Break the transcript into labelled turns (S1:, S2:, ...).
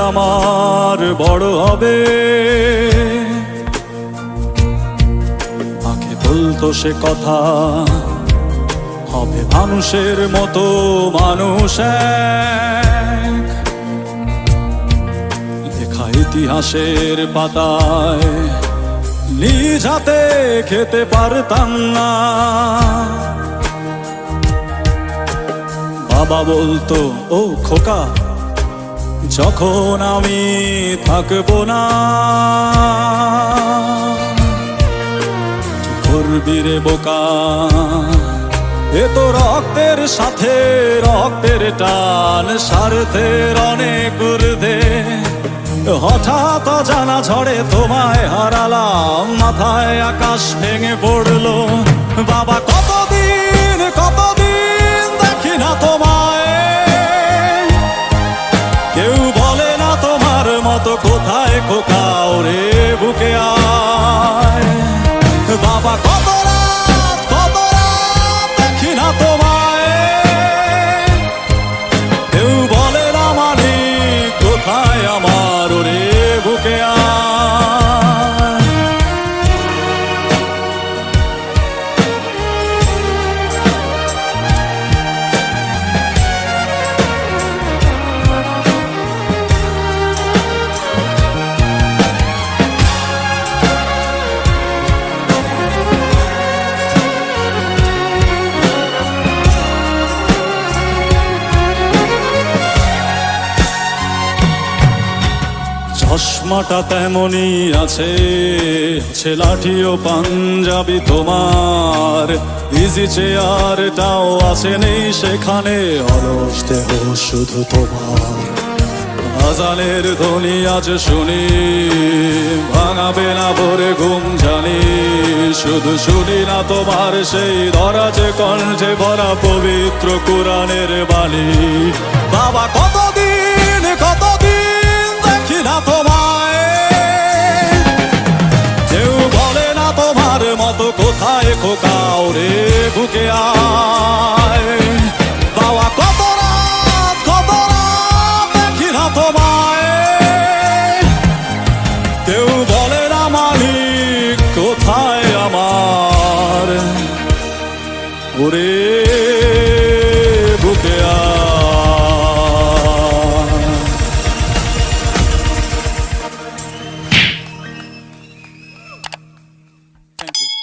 S1: আমার বড় হবে। আগে বলতো সে কথা, হবে মানুষের মতো মানুষ এক। লেখা ইতিহাসের পাতায় নিজ হাতে খেতে পারতাম না। বাবা বলতো, ও খোকা, যখন আমি থাকবো না, কি করবি রে বোকা, এ তো রক্তের সাথে রক্তের টান, স্বার্থের অনেক ঊর্ধ্বে। হঠাৎ জানা ঝড়ে তোমায় হারালাম, মাথায় আকাশ ভেঙে পড়লো। বাবা কতদিন কতদিন দেখি না তোমায়, কেউ বলে না তোমার মতো কোথায় খোকা, ওরে বুকে আয়। বাবা কত রাত দেখি না তোমায়, কেউ বলে না মালিক কোথায় আমার, ওরে বুকে আয়। চশমাটা তেমনই আছে, আছে লাঠি ও পাঞ্জাবি তোমার, ইজি চেয়ারটাও আছে নেই সেখানে, অলস দেহ শুধু তোমার। আজানের ধ্বনি আজ শুনি, ভাঙাবে না ভোরে ঘুম জানি, শুধু শুনি না তোমার সেই ধরাজে কণ্ঠে ভরা পবিত্র কুরআনের বাণী। বাবা কতদিন কতদিন দেখি না তোমায়, কেউ বলে না তোমার মতো কোথায় খোকা, ওরে বুকে আয়। বাবা কত রাত দেখি না তোমায়, কেউ বলে না মালিক কোথায় আমার, ওরে বুকে আয়। Thank you.